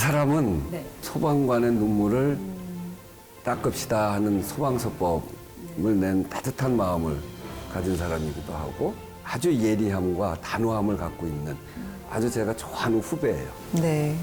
사람은 네. 소방관의 눈물을 닦읍시다 하는 소방서법을 낸 따뜻한 마음을 가진 사람이기도 하고 아주 예리함과 단호함을 갖고 있는 아주 제가 좋아하는 후배예요. 네.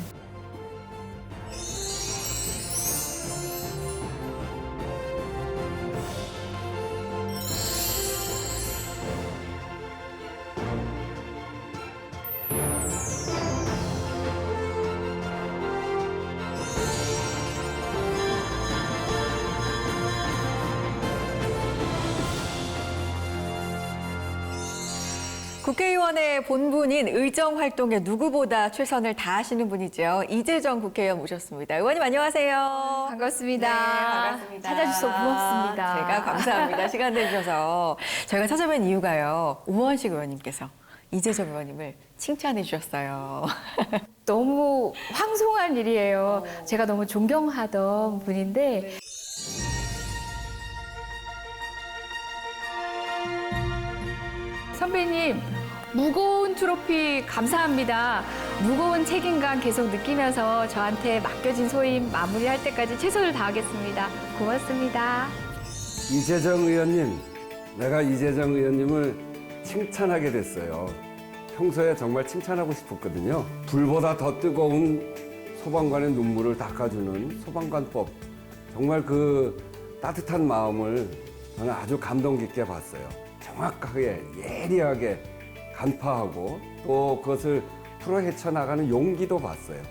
국회의원의 본분인 의정 활동에 누구보다 최선을 다하시는 분이죠. 이재정 국회의원 모셨습니다. 의원님 안녕하세요. 반갑습니다. 네, 반갑습니다. 찾아주셔서 고맙습니다. 제가 감사합니다. 시간 내주셔서. 저희가 찾아뵌 이유가요. 우원식 의원님께서 이재정 의원님을 칭찬해 주셨어요. 너무 황송한 일이에요. 제가 너무 존경하던 분인데 선배님 무거운 트로피 감사합니다. 무거운 책임감 계속 느끼면서 저한테 맡겨진 소임 마무리할 때까지 최선을 다하겠습니다. 고맙습니다. 이재정 의원님, 내가 이재정 의원님을 칭찬하게 됐어요. 평소에 정말 칭찬하고 싶었거든요. 불보다 더 뜨거운 소방관의 눈물을 닦아주는 소방관법. 정말 그 따뜻한 마음을 저는 아주 감동 깊게 봤어요. 정확하게 예리하게 간파하고 또 그것을 풀어 헤쳐나가는 용기도 봤어요.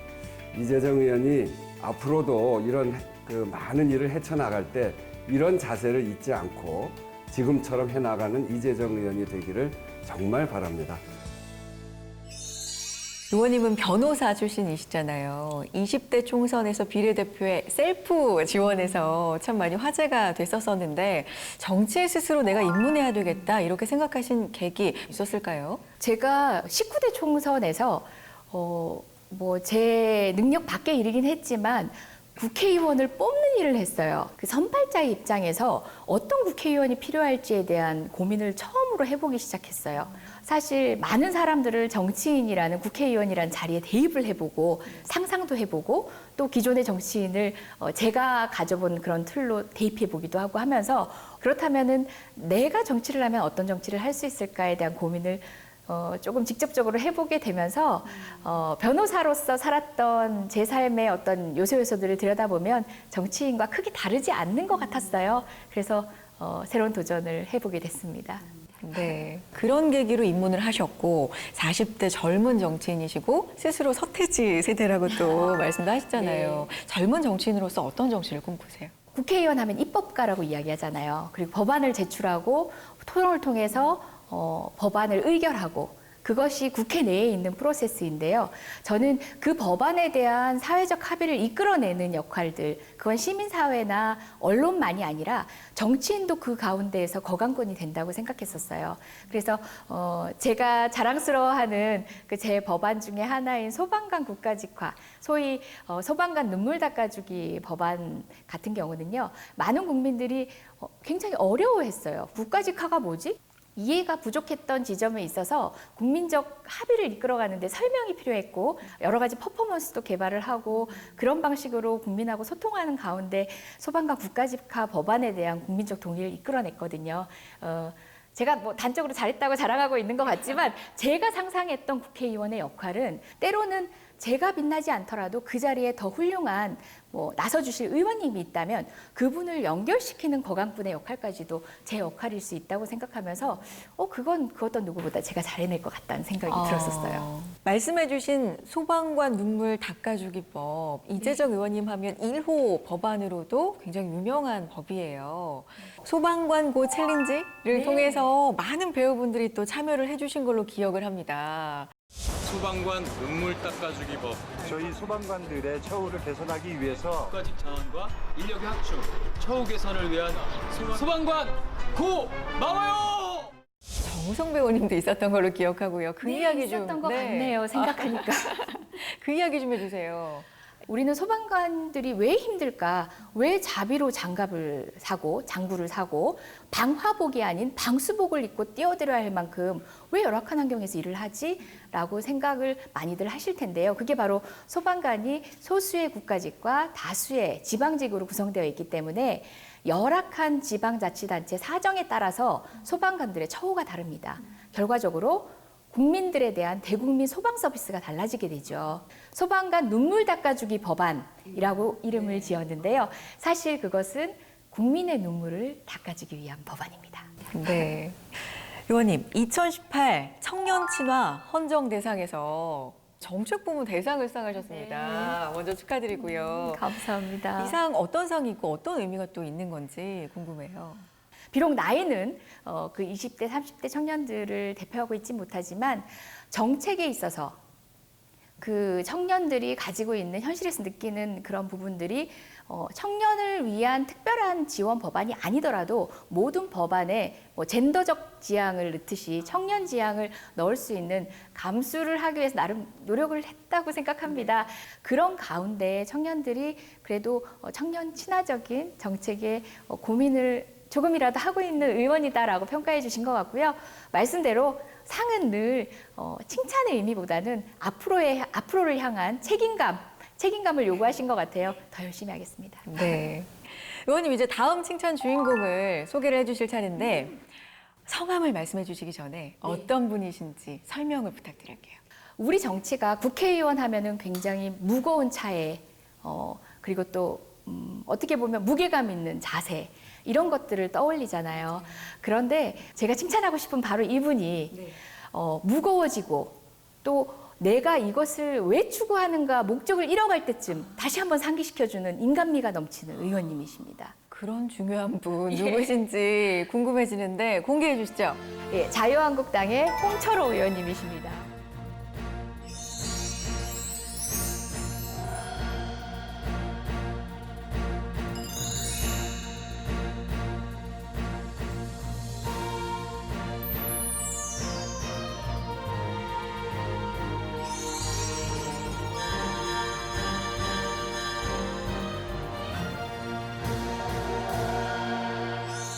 이재정 의원이 앞으로도 이런 그 많은 일을 헤쳐나갈 때 이런 자세를 잊지 않고 지금처럼 해나가는 이재정 의원이 되기를 정말 바랍니다. 의원님은 변호사 출신이시잖아요. 20대 총선에서 비례대표에 셀프 지원해서 참 많이 화제가 됐었었는데 정치에 스스로 내가 입문해야 되겠다 이렇게 생각하신 계기 있었을까요? 제가 19대 총선에서 뭐 제 능력 밖의 일이긴 했지만 국회의원을 뽑는 일을 했어요. 그 선발자의 입장에서 어떤 국회의원이 필요할지에 대한 고민을 처음으로 해보기 시작했어요. 사실 많은 사람들을 정치인이라는 국회의원이라는 자리에 대입을 해보고 상상도 해보고 또 기존의 정치인을 제가 가져본 그런 틀로 대입해보기도 하고 하면서 그렇다면은 내가 정치를 하면 어떤 정치를 할 수 있을까에 대한 고민을 조금 직접적으로 해보게 되면서 변호사로서 살았던 제 삶의 어떤 요소들을 들여다보면 정치인과 크게 다르지 않는 것 같았어요. 그래서 새로운 도전을 해보게 됐습니다. 네, 그런 계기로 입문을 하셨고 40대 젊은 정치인이시고 스스로 서태지 세대라고 또 말씀도 하시잖아요. 네. 젊은 정치인으로서 어떤 정치를 꿈꾸세요? 국회의원 하면 입법가라고 이야기하잖아요. 그리고 법안을 제출하고 토론을 통해서 법안을 의결하고 그것이 국회 내에 있는 프로세스인데요. 저는 그 법안에 대한 사회적 합의를 이끌어내는 역할들, 그건 시민사회나 언론만이 아니라 정치인도 그 가운데에서 거강권이 된다고 생각했었어요. 그래서 제가 자랑스러워하는 그 제 법안 중에 하나인 소방관 국가직화, 소위 소방관 눈물 닦아주기 법안 같은 경우는요. 많은 국민들이 굉장히 어려워했어요. 국가직화가 뭐지? 이해가 부족했던 지점에 있어서 국민적 합의를 이끌어가는데 설명이 필요했고 여러 가지 퍼포먼스도 개발을 하고 그런 방식으로 국민하고 소통하는 가운데 소방관 국가직화 법안에 대한 국민적 동의를 이끌어냈거든요. 제가 뭐 단적으로 잘했다고 자랑하고 있는 것 같지만 제가 상상했던 국회의원의 역할은 때로는 제가 빛나지 않더라도 그 자리에 더 훌륭한 나서주실 의원님이 있다면 그분을 연결시키는 거강분의 역할까지도 제 역할일 수 있다고 생각하면서 그건 그 어떤 누구보다 제가 잘해낼 것 같다는 생각이 들었었어요. 말씀해주신 소방관 눈물 닦아주기법, 이재정 의원님 하면 1호 법안으로도 굉장히 유명한 법이에요. 소방관 고 챌린지를 통해서 많은 배우분들이 또 참여를 해주신 걸로 기억을 합니다. 소방관 눈물 닦아주기법. 저희 소방관들의 처우를 개선하기 위해서 국가직 자원과 인력의 합축, 처우 개선을 위한 소방관 고 나와요! 정우성 배우님도 있었던 걸로 기억하고요. 그 이야기 좀 있었던 것 같네요. 생각하니까. 그 이야기 좀 해주세요. 우리는 소방관들이 왜 힘들까? 왜 자비로 장갑을 사고 장구를 사고 방화복이 아닌 방수복을 입고 뛰어들어야 할 만큼 왜 열악한 환경에서 일을 하지? 라고 생각을 많이들 하실 텐데요. 그게 바로 소방관이 소수의 국가직과 다수의 지방직으로 구성되어 있기 때문에 열악한 지방자치단체 사정에 따라서 소방관들의 처우가 다릅니다. 결과적으로 국민들에 대한 대국민 소방 서비스가 달라지게 되죠. 소방관 눈물 닦아주기 법안이라고 이름을 지었는데요. 사실 그것은 국민의 눈물을 닦아주기 위한 법안입니다. 네. 의원님, 2018 청년 친화 헌정 대상에서 정책부문 대상을 수상하셨습니다. 먼저 축하드리고요. 감사합니다. 이 상 어떤 상이 있고 어떤 의미가 또 있는 건지 궁금해요. 비록 나이는 그 20대, 30대 청년들을 대표하고 있지 못하지만 정책에 있어서 그 청년들이 가지고 있는 현실에서 느끼는 그런 부분들이 청년을 위한 특별한 지원 법안이 아니더라도 모든 법안에 뭐 젠더적 지향을 넣듯이 청년 지향을 넣을 수 있는 감수를 하기 위해서 나름 노력을 했다고 생각합니다. 그런 가운데 청년들이 그래도 청년 친화적인 정책에 고민을 조금이라도 하고 있는 의원이다라고 평가해 주신 것 같고요. 말씀대로 상은 늘 칭찬의 의미보다는 앞으로를 향한 책임감을 요구하신 것 같아요. 더 열심히 하겠습니다. 네. 의원님, 이제 다음 칭찬 주인공을 소개를 해주실 차례인데 성함을 말씀해 주시기 전에 어떤 분이신지 설명을 부탁드릴게요. 우리 정치가 국회의원 하면은 굉장히 무거운 차에 그리고 또 어떻게 보면 무게감 있는 자세 이런 것들을 떠올리잖아요. 그런데 제가 칭찬하고 싶은 바로 이분이 무거워지고 또 내가 이것을 왜 추구하는가 목적을 잃어갈 때쯤 다시 한번 상기시켜주는 인간미가 넘치는 의원님이십니다. 그런 중요한 분 누구신지 궁금해지는데 공개해 주시죠. 예, 자유한국당의 홍철호 의원님이십니다.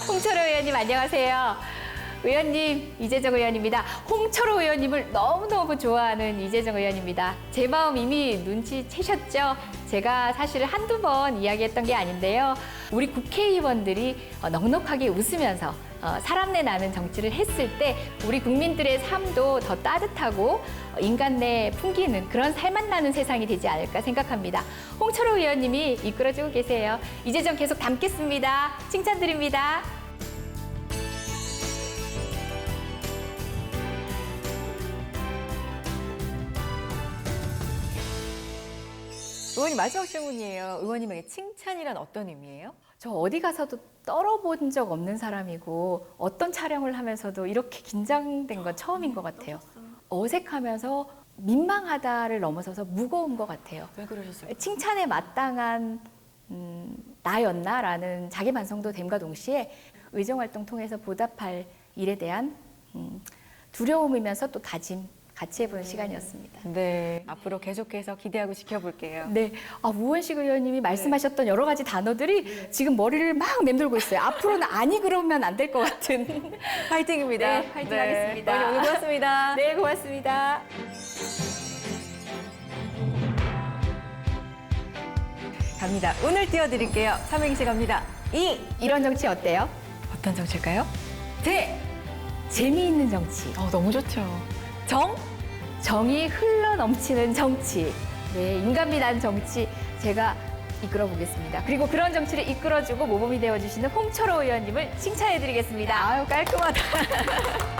홍철호 의원님 안녕하세요. 의원님 이재정 의원입니다. 홍철호 의원님을 너무너무 좋아하는 이재정 의원입니다. 제 마음 이미 눈치채셨죠? 제가 사실 한두 번 이야기했던 게 아닌데요. 우리 국회의원들이 넉넉하게 웃으면서 사람내 나는 정치를 했을 때 우리 국민들의 삶도 더 따뜻하고 인간내 풍기는 그런 살맛 나는 세상이 되지 않을까 생각합니다. 홍철호 의원님이 이끌어주고 계세요. 이재정 계속 닮겠습니다. 칭찬드립니다. 의원님, 마지막 질문이에요. 의원님에게 칭찬이란 어떤 의미예요? 저 어디 가서도 떨어본 적 없는 사람이고 어떤 촬영을 하면서도 이렇게 긴장된 건 처음인 것 같아요. 어색하면서 민망하다를 넘어서서 무거운 것 같아요. 왜 그러셨어요? 칭찬에 마땅한 나였나라는 자기 반성도 됨과 동시에 의정활동 통해서 보답할 일에 대한 두려움이면서 또 다짐 같이 해보는 시간이었습니다. 네, 앞으로 계속해서 기대하고 지켜볼게요. 네, 우원식 의원님이 말씀하셨던 여러 가지 단어들이 지금 머리를 막 맴돌고 있어요. 앞으로는 아니 그러면 안 될 것 같은. 파이팅입니다. 네, 파이팅 하겠습니다. 의원님, 오늘 고맙습니다. 네, 고맙습니다. 갑니다. 오늘 띄워드릴게요. 삼행시 갑니다. 이런 정치 어때요? 어떤 정치일까요? 재미있는 정치. 너무 좋죠. 정이 흘러 넘치는 정치. 네, 인간미 난 정치 제가 이끌어 보겠습니다. 그리고 그런 정치를 이끌어주고 모범이 되어주시는 홍철호 의원님을 칭찬해드리겠습니다. 아유, 깔끔하다.